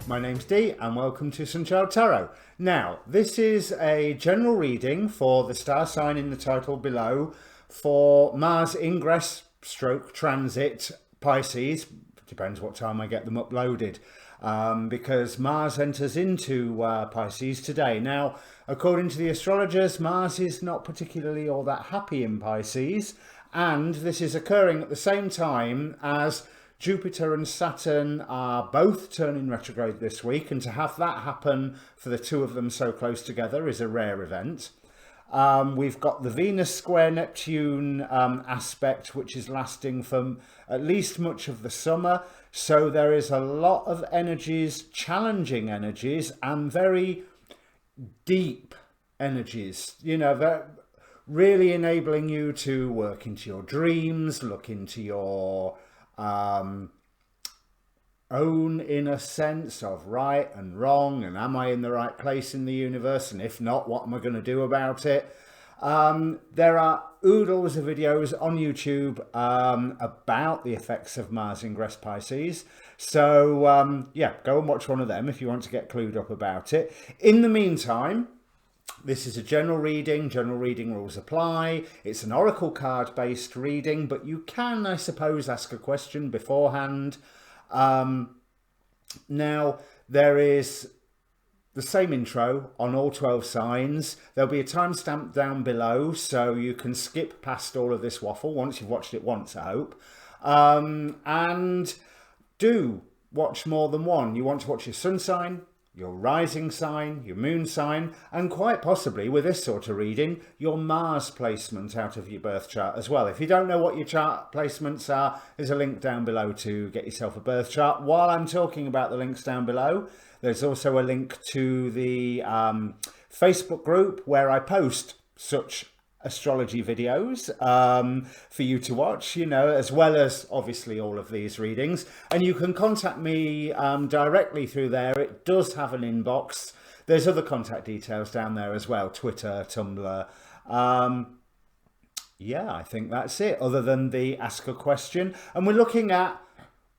My name's Dee and welcome to Untitled Tarot. Now, this is a general reading for the star sign in the title below for Mars ingress stroke transit Pisces. Depends what time I get them uploaded, because Mars enters into Pisces today. Now, according to the astrologers, Mars is not particularly all that happy in Pisces, and this is occurring at the same time as Jupiter and Saturn are both turning retrograde this week, and to have that happen for the two of them so close together is a rare event. We've got the Venus square Neptune aspect, which is lasting for at least much of the summer. So there is a lot of energies, challenging energies, and very deep energies, you know, that really enabling you to work into your dreams, look into your own inner sense of right and wrong, and am I in the right place in the universe, and if not, what am I going to do about it? There are oodles of videos on YouTube about the effects of Mars ingress Pisces, so yeah, go and watch one of them if you want to get clued up about it. In the meantime, this is a general reading rules apply. It's an oracle card based reading, but you can, I suppose, ask a question beforehand. Now, there is the same intro on all 12 signs. There'll be a timestamp down below, so you can skip past all of this waffle once you've watched it once, I hope. And do watch more than one. You want to watch your sun sign, your rising sign, your moon sign, and quite possibly, with this sort of reading, your Mars placement out of your birth chart as well. If you don't know what your chart placements are, there's a link down below to get yourself a birth chart. While I'm talking about the links down below, there's also a link to the Facebook group where I post such astrology videos for you to watch, you know, as well as obviously all of these readings. And you can contact me directly through there. It does have an inbox. There's other contact details down there as well, Twitter, Tumblr. Yeah, I think that's it, other than the ask a question. And we're looking at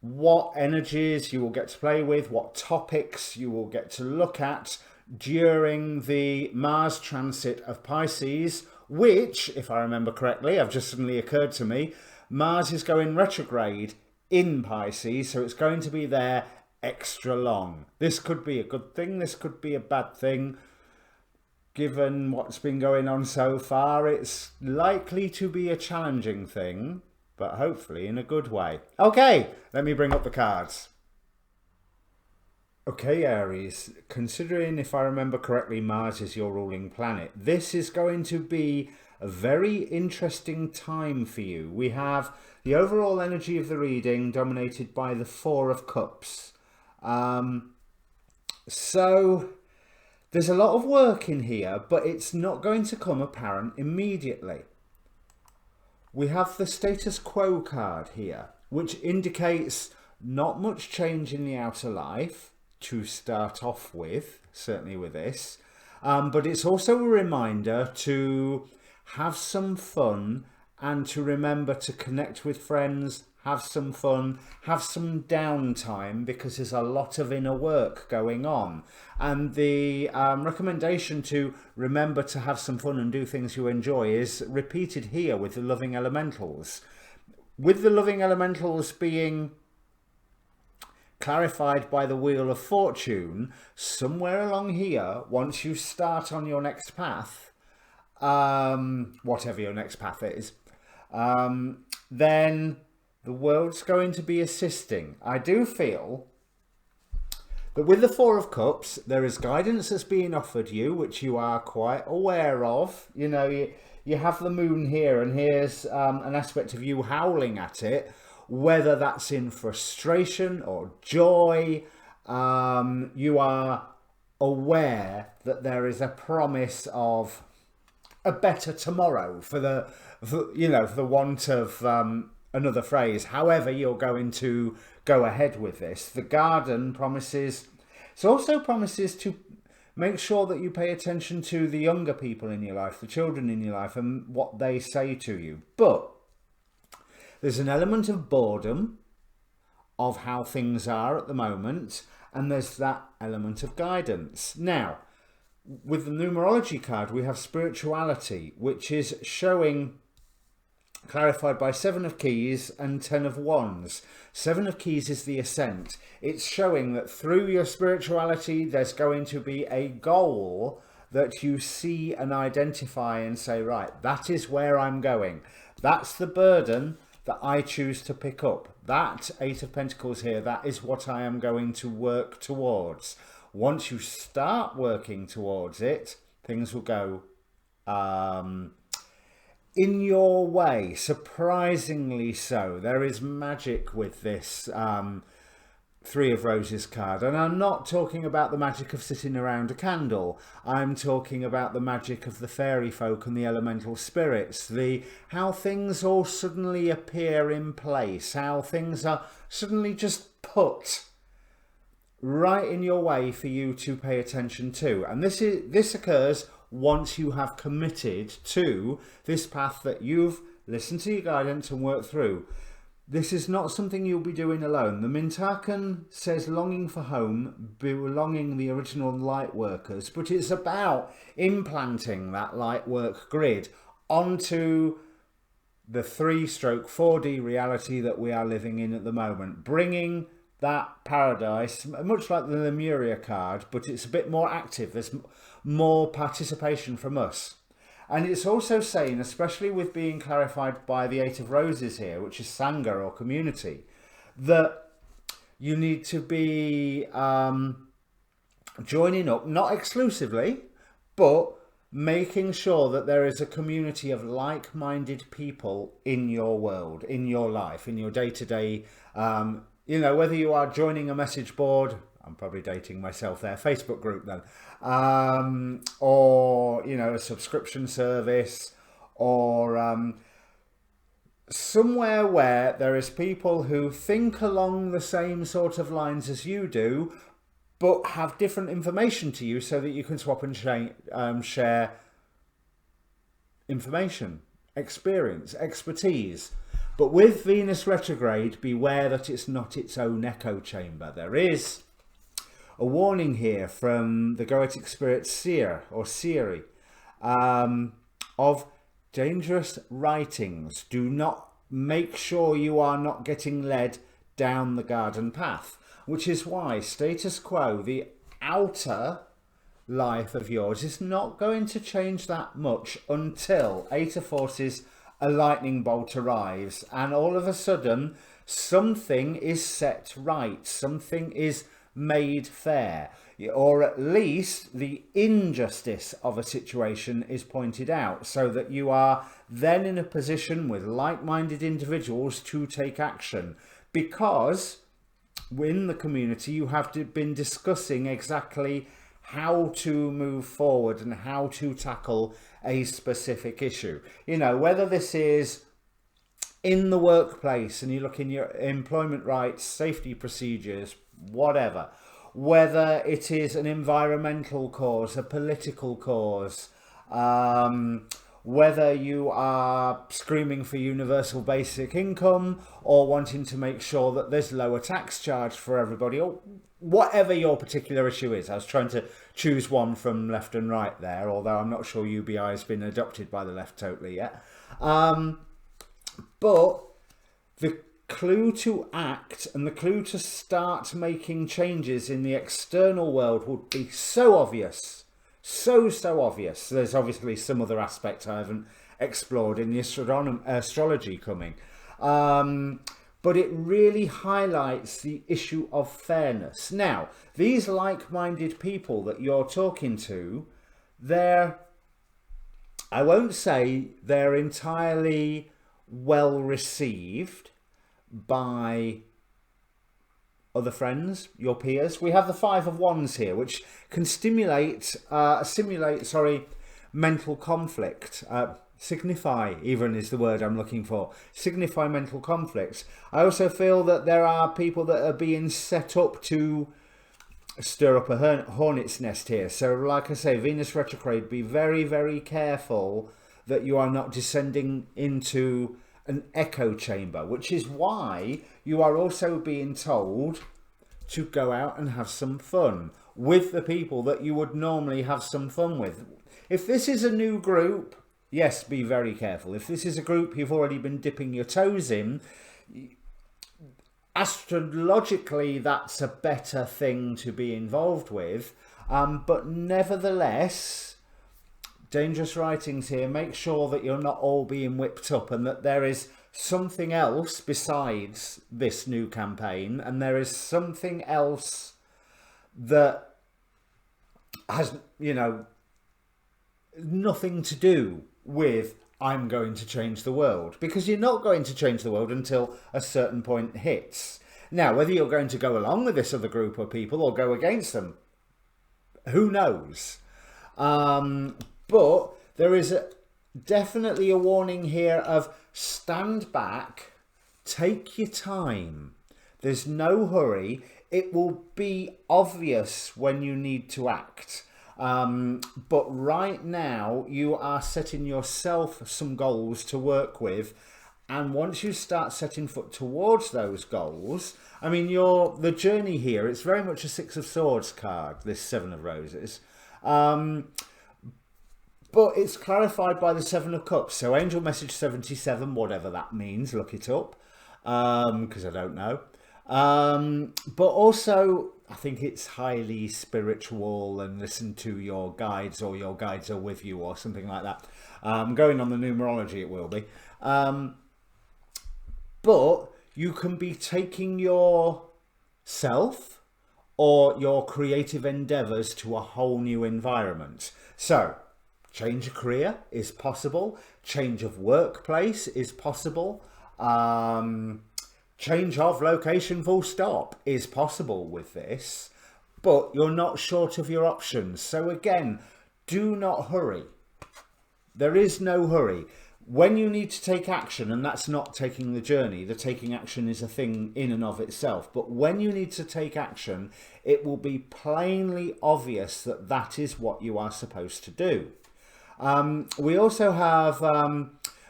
what energies you will get to play with, what topics you will get to look at during the Mars transit of Pisces, which, if I remember correctly, have just suddenly occurred to me, Mars is going retrograde in Pisces, so it's going to be there extra long. This could be a good thing, this could be a bad thing. Given what's been going on so far, it's likely to be a challenging thing, but hopefully in a good way. Okay, let me bring up the cards. Okay, Aries, considering, if I remember correctly, Mars is your ruling planet, this is going to be a very interesting time for you. We have the overall energy of the reading dominated by the Four of Cups. So there's a lot of work in here, but it's not going to come apparent immediately. We have the status quo card here, which indicates not much change in the outer life to start off with, certainly with this, but it's also a reminder to have some fun and to remember to connect with friends, have some fun, have some downtime, because there's a lot of inner work going on. And the recommendation to remember to have some fun and do things you enjoy is repeated here with the loving elementals, with the loving elementals being clarified by the Wheel of Fortune. Somewhere along here, once you start on your next path, whatever your next path is, then the world's going to be assisting. I do feel that with the Four of Cups, there is guidance that's being offered you, which you are quite aware of. You know, you have the moon here, and here's an aspect of you howling at it. Whether that's in frustration or joy, you are aware that there is a promise of a better tomorrow, for the want of another phrase. However you're going to go ahead with this, the garden promises. It also promises to make sure that you pay attention to the younger people in your life, the children in your life, and what they say to you. But there's an element of boredom of how things are at the moment, and there's that element of guidance. Now, with the numerology card, we have spirituality, which is showing, clarified by 7 of keys and 10 of wands. 7 of keys is the ascent. It's showing that through your spirituality, there's going to be a goal that you see and identify and say, right, that is where I'm going. That's the burden that I choose to pick up. That 8 of Pentacles here, that is what I am going to work towards. Once you start working towards it, things will go in your way, surprisingly so. There is magic with this 3 of Roses card, and I'm not talking about the magic of sitting around a candle. I'm talking about the magic of the fairy folk and the elemental spirits, how things all suddenly appear in place, how things are suddenly just put right in your way for you to pay attention to. And this occurs once you have committed to this path that you've listened to your guidance and worked through. This is not something you'll be doing alone. The Mintakan says longing for home, belonging the original light workers, but it's about implanting that light work grid onto the 3/4D reality that we are living in at the moment, bringing that paradise, much like the Lemuria card, but it's a bit more active. There's more participation from us. And it's also saying, especially with being clarified by the 8 of Roses here, which is Sangha or community, that you need to be joining up, not exclusively, but making sure that there is a community of like-minded people in your world, in your life, in your day-to-day, you know, whether you are joining a message board, I'm probably dating myself there, Facebook group then, or, you know, a subscription service, or somewhere where there is people who think along the same sort of lines as you do, but have different information to you so that you can swap and share information, experience, expertise. But with Venus retrograde, beware that it's not its own echo chamber. There is a warning here from the Goetic spirit Seer or Siri of dangerous writings. Do not, make sure you are not getting led down the garden path, which is why status quo, the outer life of yours, is not going to change that much until 8 of Forces, a lightning bolt arrives, and all of a sudden something is set right, something is made fair, or at least the injustice of a situation is pointed out, so that you are then in a position with like-minded individuals to take action, because in the community you have been discussing exactly how to move forward and how to tackle a specific issue. You know, whether this is in the workplace and you look in your employment rights, safety procedures, whatever, whether it is an environmental cause, a political cause, whether you are screaming for universal basic income or wanting to make sure that there's lower tax charge for everybody, or whatever your particular issue is. I was trying to choose one from left and right there, although I'm not sure UBI has been adopted by the left totally yet. But the clue to act and the clue to start making changes in the external world would be so obvious. So obvious. There's obviously some other aspect I haven't explored in the astrology coming. But it really highlights the issue of fairness. Now, these like-minded people that you're talking to, I won't say they're entirely well received by other friends, your peers. We have the 5 of Wands here, which can simulate mental conflict. Signify, even, is the word I'm looking for. Signify mental conflicts. I also feel that there are people that are being set up to stir up a hornet's nest here. So, like I say, Venus retrograde, be very, very careful that you are not descending into an echo chamber, which is why you are also being told to go out and have some fun with the people that you would normally have some fun with. If this is a new group, yes, be very careful. If this is a group you've already been dipping your toes in, astrologically that's a better thing to be involved with. But nevertheless, dangerous writings here. Make sure that you're not all being whipped up and that there is something else besides this new campaign, and there is something else that has, you know, nothing to do with I'm going to change the world, because you're not going to change the world until a certain point hits. Now, whether you're going to go along with this other group of people or go against them, who knows? But there is definitely a warning here of stand back, take your time. There's no hurry. It will be obvious when you need to act. But right now you are setting yourself some goals to work with. And once you start setting foot towards those goals, I mean, the journey here, it's very much a Six of Swords card, this Seven of Roses. But it's clarified by the Seven of Cups. So Angel Message 77, whatever that means, look it up, because I don't know. But also, I think it's highly spiritual and listen to your guides, or your guides are with you, or something like that. Going on the numerology, it will be. But you can be taking yourself or your creative endeavors to a whole new environment. So, change of career is possible. Change of workplace is possible. Change of location full stop is possible with this. But you're not short of your options. So again, do not hurry. There is no hurry. When you need to take action, and that's not taking the journey, the taking action is a thing in and of itself, but when you need to take action, it will be plainly obvious that that is what you are supposed to do. We also have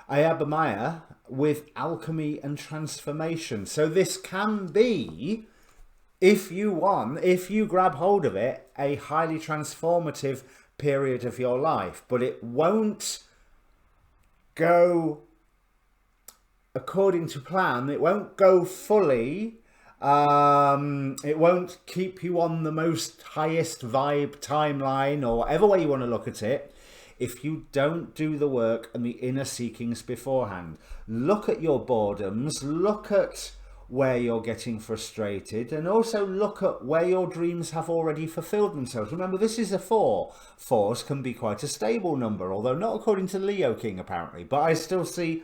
Ayabamaya with alchemy and transformation. So this can be, if you grab hold of it, a highly transformative period of your life, but it won't go according to plan. It won't go fully. It won't keep you on the most highest vibe timeline, or whatever way you want to look at it, if you don't do the work and the inner seekings beforehand. Look at your boredoms, look at where you're getting frustrated, and also look at where your dreams have already fulfilled themselves. Remember, this is a 4. 4s can be quite a stable number, although not according to Leo King apparently, but I still see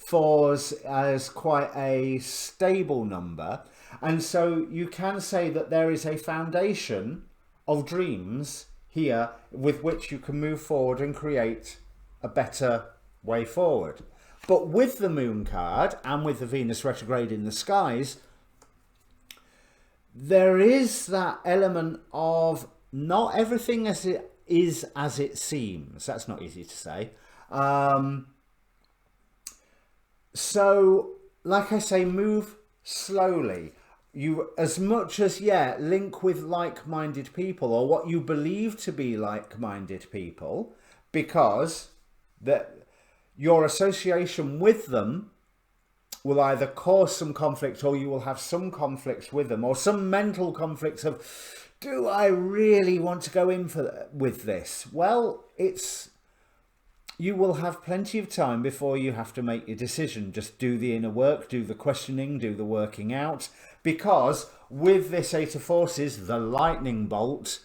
4s as quite a stable number. And so you can say that there is a foundation of dreams here with which you can move forward and create a better way forward. But with the Moon card and with the Venus retrograde in the skies, there is that element of not everything as it is as it seems. That's not easy to say. So, like I say, move slowly. You, as much as, link with like-minded people, or what you believe to be like-minded people, because your association with them will either cause some conflict, or you will have some conflicts with them, or some mental conflicts of, do I really want to go in with this? Well, you will have plenty of time before you have to make your decision. Just do the inner work, do the questioning, do the working out, because with this 8 of Forces, the lightning bolt,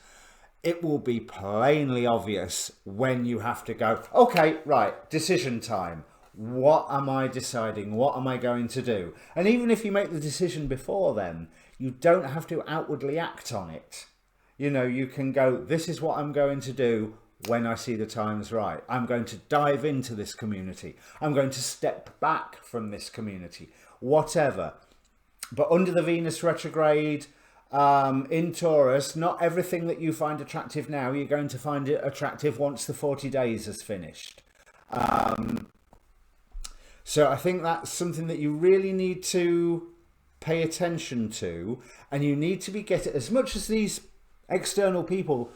it will be plainly obvious when you have to go, okay, right, decision time. What am I deciding? What am I going to do? And even if you make the decision before then, you don't have to outwardly act on it. You know, you can go, this is what I'm going to do when I see the time's right. I'm going to dive into this community. I'm going to step back from this community. Whatever. But under the Venus retrograde, in Taurus, not everything that you find attractive now, you're going to find it attractive once the 40 days has finished. So I think that's something that you really need to pay attention to, and you need to be getting, as much as these external people,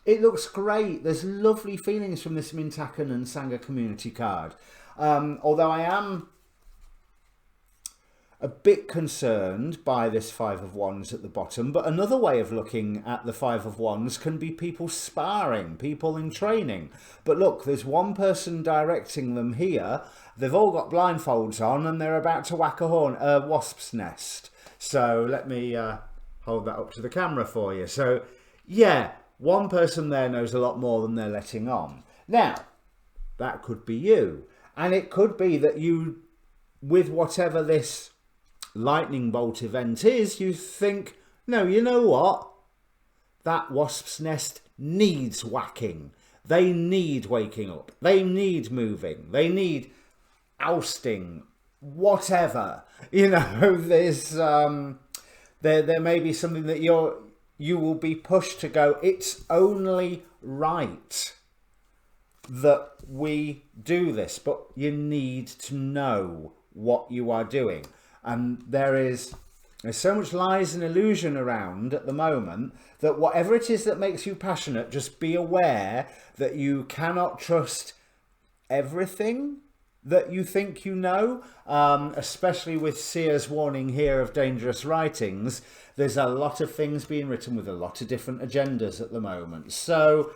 it looks great. There's lovely feelings from this Mintakan and Sangha community card. Although I am a bit concerned by this Five of Wands at the bottom, but another way of looking at the Five of Wands can be people sparring, people in training. But look, there's one person directing them here. They've all got blindfolds on and they're about to whack a wasp's nest. So let me hold that up to the camera for you. So yeah, one person there knows a lot more than they're letting on. Now, that could be you. And it could be that you, with whatever this lightning bolt event is, you think, no, you know what? That wasp's nest needs whacking. They need waking up. They need moving. They need ousting. Whatever. You know, there's there may be something that you will be pushed to go, it's only right that we do this, but you need to know what you are doing. And there's so much lies and illusion around at the moment that whatever it is that makes you passionate, just be aware that you cannot trust everything that you think you know, especially with Seer's warning here of dangerous writings. There's a lot of things being written with a lot of different agendas at the moment. So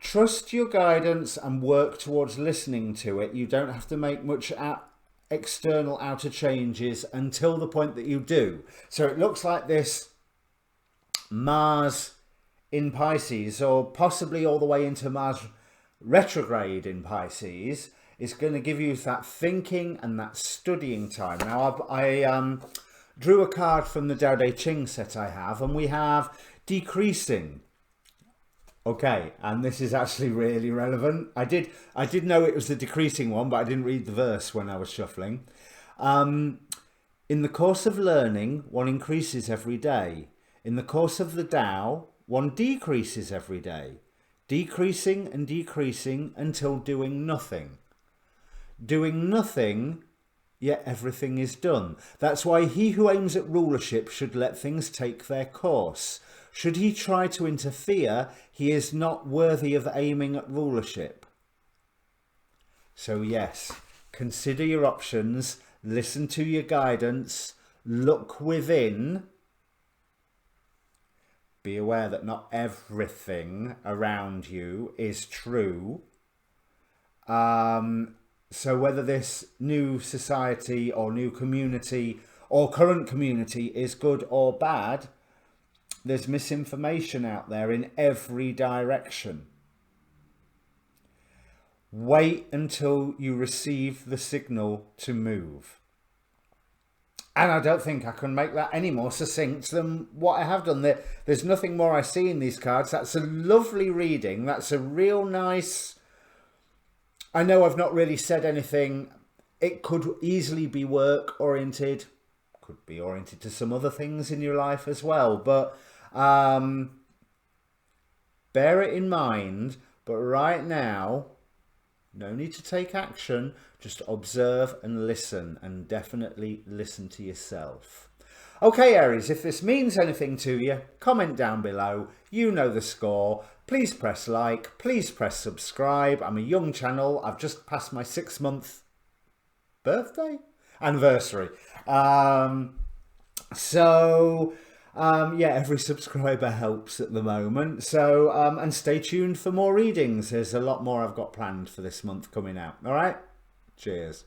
trust your guidance and work towards listening to it. You don't have to make much external outer changes until the point that you do. So it looks like this Mars in Pisces, or possibly all the way into Mars retrograde in Pisces, is going to give you that thinking and that studying time. Now I drew a card from the Tao Te Ching set I have, and we have decreasing. Okay, and this is actually really relevant. I did know it was the decreasing one, but I didn't read the verse when I was shuffling. In the course of learning, one increases every day. In the course of the Tao, one decreases every day. Decreasing and decreasing until doing nothing. Doing nothing, yet everything is done. That's why he who aims at rulership should let things take their course. Should he try to interfere, he is not worthy of aiming at rulership. So yes, consider your options, listen to your guidance, look within. Be aware that not everything around you is true. So whether this new society or new community or current community is good or bad, there's misinformation out there in every direction. Wait until you receive the signal to move. And I don't think I can make that any more succinct than what I have done. There's nothing more I see in these cards. That's a lovely reading. That's a real nice... I know I've not really said anything. It could easily be work oriented. Could be oriented to some other things in your life as well. But bear it in mind. But right now, no need to take action. Just observe and listen, and definitely listen to yourself. Okay, Aries, if this means anything to you, comment down below. You know the score. Please press like. Please press subscribe. I'm a young channel. I've just passed my 6-month anniversary. Yeah, every subscriber helps at the moment. So, and stay tuned for more readings. There's a lot more I've got planned for this month coming out. All right. Cheers.